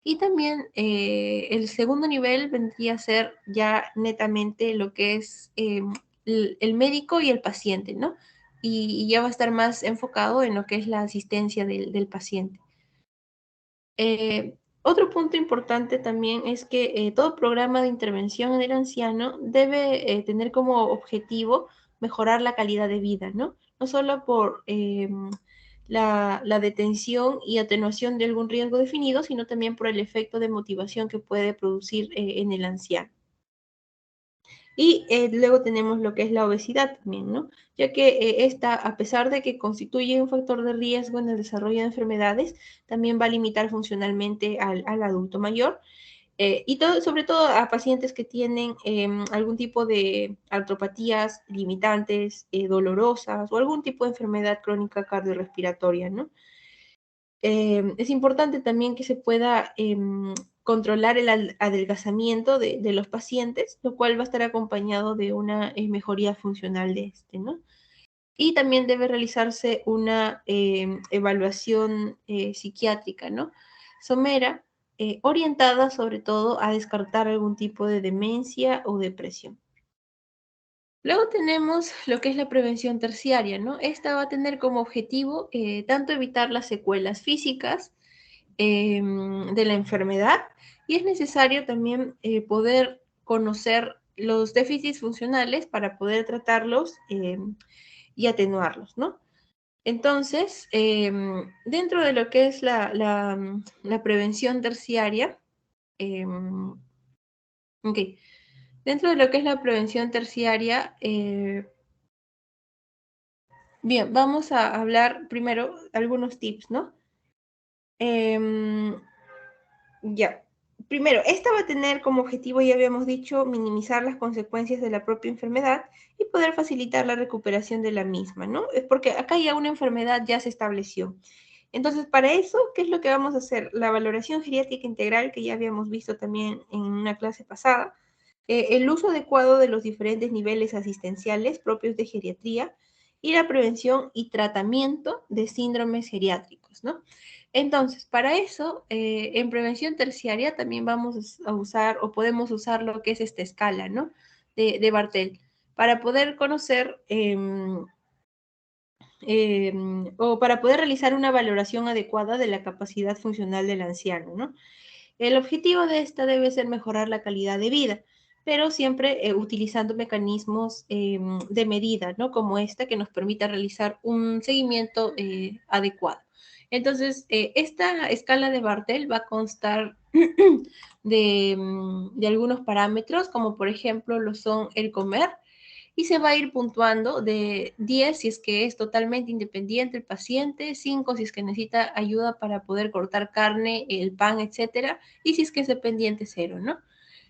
Y también el segundo nivel vendría a ser ya netamente lo que es el médico y el paciente, ¿no? Y ya va a estar más enfocado en lo que es la asistencia del paciente. Otro punto importante también es que todo programa de intervención en el anciano debe tener como objetivo mejorar la calidad de vida, ¿no? No solo por la detención y atenuación de algún riesgo definido, sino también por el efecto de motivación que puede producir en el anciano. Y luego tenemos lo que es la obesidad también, ¿no? Ya que esta, a pesar de que constituye un factor de riesgo en el desarrollo de enfermedades, también va a limitar funcionalmente al adulto mayor. Y sobre todo a pacientes que tienen algún tipo de artropatías limitantes, dolorosas o algún tipo de enfermedad crónica cardiorrespiratoria, ¿no? Es importante también que se pueda controlar el adelgazamiento de los pacientes, lo cual va a estar acompañado de una mejoría funcional de este, ¿no? Y también debe realizarse una evaluación psiquiátrica, ¿no? Somera, orientada sobre todo a descartar algún tipo de demencia o depresión. Luego tenemos lo que es la prevención terciaria, ¿no? Esta va a tener como objetivo tanto evitar las secuelas físicas de la enfermedad y es necesario también poder conocer los déficits funcionales para poder tratarlos y atenuarlos, ¿no? Entonces, dentro de lo que es la prevención terciaria, ok, dentro de lo que es la prevención terciaria, bien, vamos a hablar primero algunos tips, ¿no? Ya. Primero, esta va a tener como objetivo, ya habíamos dicho, minimizar las consecuencias de la propia enfermedad y poder facilitar la recuperación de la misma, ¿no? Es porque acá ya una enfermedad ya se estableció. Entonces, para eso, ¿qué es lo que vamos a hacer? La valoración geriátrica integral, que ya habíamos visto también en una clase pasada, el uso adecuado de los diferentes niveles asistenciales propios de geriatría y la prevención y tratamiento de síndromes geriátricos, ¿no? Entonces, para eso, en prevención terciaria también vamos a usar o podemos usar lo que es esta escala, ¿no? De Bartel, para poder conocer o para poder realizar una valoración adecuada de la capacidad funcional del anciano, ¿no? El objetivo de esta debe ser mejorar la calidad de vida, pero siempre utilizando mecanismos de medida, ¿no? Como esta que nos permita realizar un seguimiento adecuado. Entonces, esta escala de Bartel va a constar de algunos parámetros, como por ejemplo lo son el comer, y se va a ir puntuando de 10 si es que es totalmente independiente el paciente, 5 si es que necesita ayuda para poder cortar carne, el pan, etcétera, y si es que es dependiente 0, ¿no?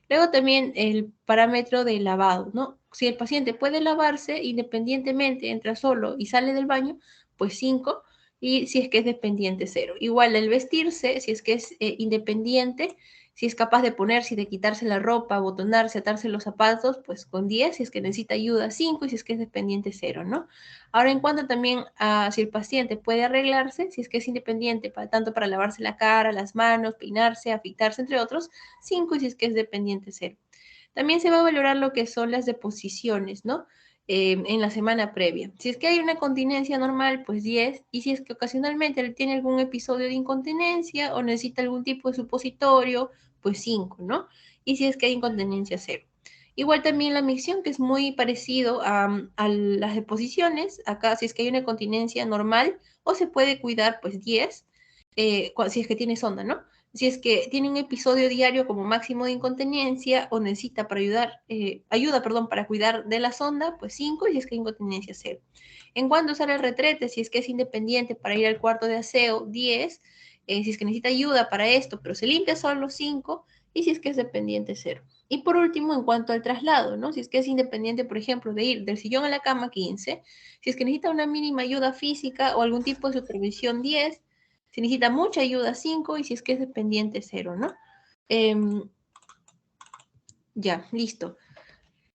Luego también el parámetro de lavado, ¿no? Si el paciente puede lavarse independientemente, entra solo y sale del baño, pues 5, y si es que es dependiente 0. Igual el vestirse, si es que es independiente, si es capaz de ponerse y de quitarse la ropa, botonarse, atarse los zapatos, pues con 10, si es que necesita ayuda 5 y si es que es dependiente 0, ¿no? Ahora en cuanto también a si el paciente puede arreglarse, si es que es independiente, tanto para lavarse la cara, las manos, peinarse, afeitarse, entre otros, 5 y si es que es dependiente 0. También se va a valorar lo que son las deposiciones, ¿no? En la semana previa. Si es que hay una continencia normal, pues 10, y si es que ocasionalmente él tiene algún episodio de incontinencia o necesita algún tipo de supositorio, pues 5, ¿no? Y si es que hay incontinencia 0. Igual también la micción, que es muy parecido a las deposiciones. Acá, si es que hay una continencia normal, o se puede cuidar, pues 10, si es que tiene sonda, ¿no? Si es que tiene un episodio diario como máximo de incontinencia o necesita para ayuda, para cuidar de la sonda, pues 5, y si es que hay incontinencia 0. En cuanto sale el retrete, si es que es independiente para ir al cuarto de aseo, 10, si es que necesita ayuda para esto, pero se limpia solo 5, y si es que es dependiente 0. Y por último, en cuanto al traslado, ¿no? Si es que es independiente, por ejemplo, de ir del sillón a la cama, 15, si es que necesita una mínima ayuda física o algún tipo de supervisión, 10, si necesita mucha ayuda, 5, y si es que es dependiente, 0, ¿no? Ya, listo.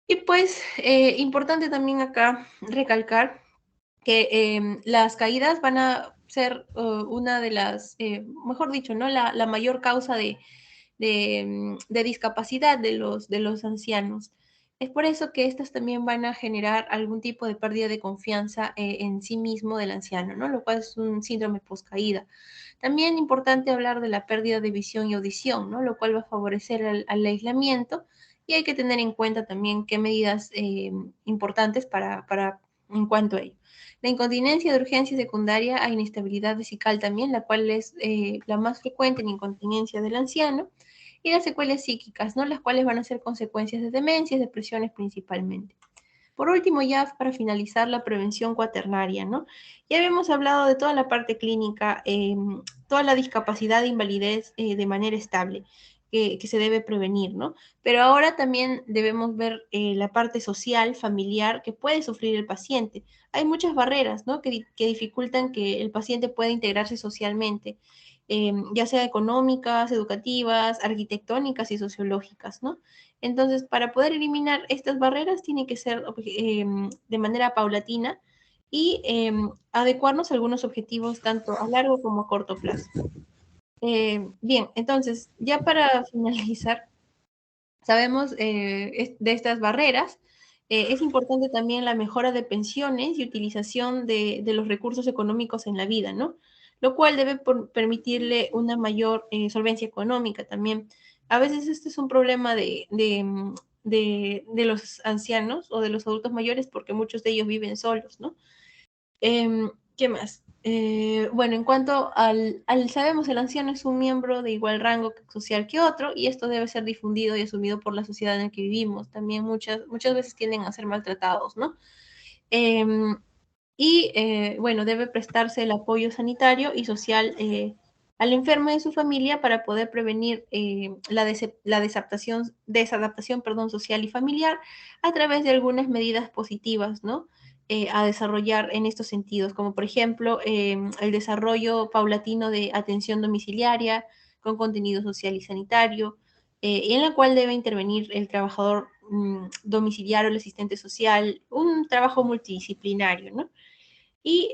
Y pues, importante también acá recalcar que las caídas van a ser una de las, mejor dicho, ¿no? La mayor causa de discapacidad de los ancianos. Es por eso que estas también van a generar algún tipo de pérdida de confianza en sí mismo del anciano, ¿no? Lo cual es un síndrome poscaída. También importante hablar de la pérdida de visión y audición, ¿no? Lo cual va a favorecer al aislamiento, y hay que tener en cuenta también qué medidas importantes para en cuanto a ello. La incontinencia de urgencia secundaria a inestabilidad vesical también, la cual es la más frecuente en incontinencia del anciano, y las secuelas psíquicas, ¿no? Las cuales van a ser consecuencias de demencias, depresiones principalmente. Por último, ya para finalizar, la prevención cuaternaria, ¿no? Ya habíamos hablado de toda la parte clínica, toda la discapacidad e invalidez de manera estable. que se debe prevenir, ¿no? Pero ahora también debemos ver la parte social, familiar, que puede sufrir el paciente. Hay muchas barreras, ¿no? Que dificultan que el paciente pueda integrarse socialmente, ya sea económicas, educativas, arquitectónicas y sociológicas, ¿no? Entonces, para poder eliminar estas barreras, tiene que ser de manera paulatina y adecuarnos a algunos objetivos tanto a largo como a corto plazo. Bien, entonces, ya para finalizar, sabemos de estas barreras. Es importante también la mejora de pensiones y utilización de los recursos económicos en la vida, ¿no? Lo cual debe permitirle una mayor solvencia económica también. A veces este es un problema de los ancianos o de los adultos mayores porque muchos de ellos viven solos, ¿no? ¿Qué más? Bueno, en cuanto sabemos, el anciano es un miembro de igual rango social que otro y esto debe ser difundido y asumido por la sociedad en la que vivimos. También muchas veces tienden a ser maltratados, ¿no? Bueno, debe prestarse el apoyo sanitario y social al enfermo y a su familia para poder prevenir la desadaptación, perdón, social y familiar a través de algunas medidas positivas, ¿no? A desarrollar en estos sentidos, como por ejemplo el desarrollo paulatino de atención domiciliaria con contenido social y sanitario, en la cual debe intervenir el trabajador domiciliario, el asistente social, un trabajo multidisciplinario, ¿no? Y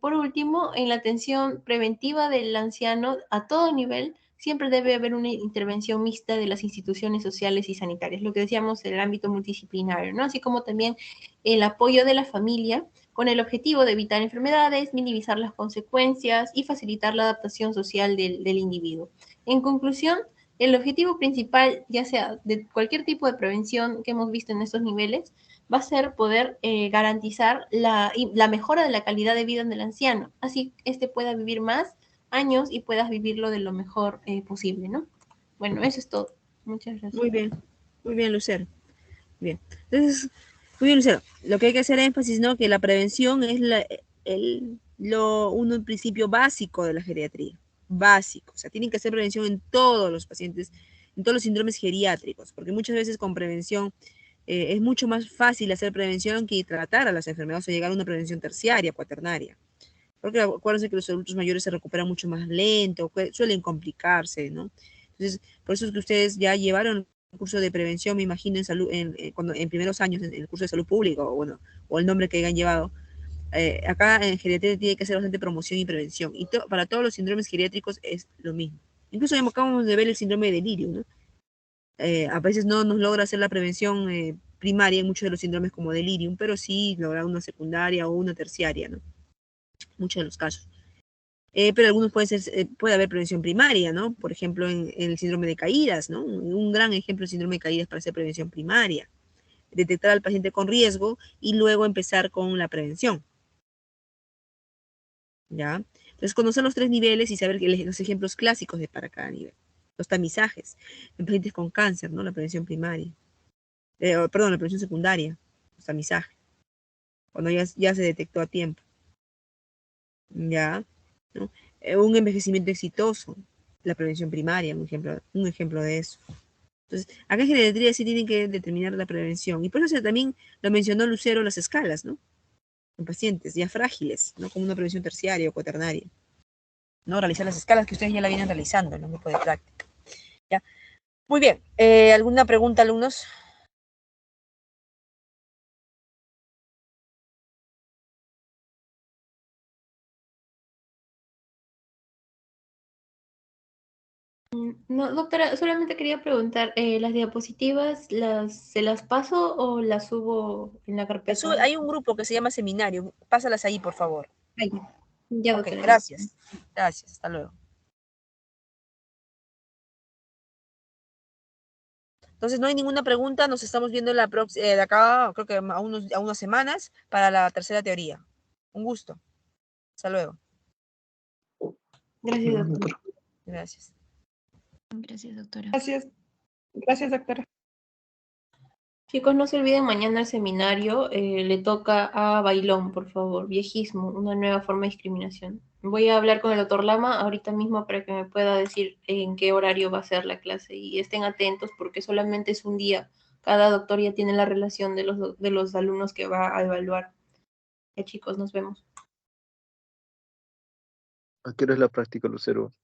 por último, en la atención preventiva del anciano a todo nivel, siempre debe haber una intervención mixta de las instituciones sociales y sanitarias, lo que decíamos, el ámbito multidisciplinario, ¿no? Así como también el apoyo de la familia con el objetivo de evitar enfermedades, minimizar las consecuencias y facilitar la adaptación social del individuo. En conclusión, el objetivo principal, ya sea de cualquier tipo de prevención que hemos visto en estos niveles, va a ser poder garantizar la mejora de la calidad de vida del anciano. Así este pueda vivir más años y puedas vivirlo de lo mejor posible, ¿no? Bueno, eso es todo. Muchas gracias. Muy bien, Lucero. Bien. Entonces, muy bien, Lucero. Lo que hay que hacer énfasis, ¿no? Que la prevención es un principio básico de la geriatría. Básico. O sea, tienen que hacer prevención en todos los pacientes, en todos los síndromes geriátricos, porque muchas veces con prevención es mucho más fácil hacer prevención que tratar a las enfermedades o llegar a una prevención terciaria, cuaternaria. Porque acuérdense que los adultos mayores se recuperan mucho más lento, suelen complicarse, ¿no? Entonces, por eso es que ustedes ya llevaron un curso de prevención, me imagino, en salud, cuando, en primeros años, en el curso de salud pública, o bueno, o el nombre que hayan llevado. Acá en geriatría tiene que hacer bastante promoción y prevención. Y para todos los síndromes geriátricos es lo mismo. Incluso ya acabamos de ver el síndrome de delirio, ¿no? A veces no nos logra hacer la prevención primaria en muchos de los síndromes como delirium, pero sí logra una secundaria o una terciaria, ¿no? Muchos de los casos. Pero algunos puede haber prevención primaria, ¿no? Por ejemplo, en el síndrome de caídas, ¿no? Un gran ejemplo del síndrome de caídas para hacer prevención primaria. Detectar al paciente con riesgo y luego empezar con la prevención. ¿Ya? Entonces, conocer los tres niveles y saber los ejemplos clásicos para cada nivel. Los tamizajes en pacientes con cáncer, ¿no? La prevención primaria. Perdón, la prevención secundaria, los tamizajes. Cuando ya se detectó a tiempo. ¿Ya? ¿No? Un envejecimiento exitoso, la prevención primaria, un ejemplo de eso. Entonces, acá en geriatría sí tienen que determinar la prevención. Y por eso también lo mencionó Lucero, las escalas, ¿no? En pacientes ya frágiles, ¿no? Como una prevención terciaria o cuaternaria. ¿No? Realizar las escalas que ustedes ya la vienen realizando en el grupo de práctica. ¿Ya? Muy bien. ¿Alguna pregunta, alumnos? No, doctora, solamente quería preguntar, ¿las diapositivas se las paso o las subo en la carpeta? Hay un grupo que se llama seminario. Pásalas ahí, por favor. Ahí. Ya, Ok, doctora. gracias. Gracias, hasta luego. Entonces, no hay ninguna pregunta. Nos estamos viendo de acá, creo que a unas semanas, para la tercera teoría. Un gusto. Hasta luego. Gracias, doctora. Gracias. Gracias, doctora. Gracias. Gracias, doctora. Chicos, no se olviden mañana el seminario. Le toca a Bailón, por favor. Viejismo, una nueva forma de discriminación. Voy a hablar con el doctor Lama ahorita mismo para que me pueda decir en qué horario va a ser la clase y estén atentos porque solamente es un día. Cada doctor ya tiene la relación de los alumnos que va a evaluar. Ya chicos, nos vemos. ¿A qué hora es la práctica, Lucero?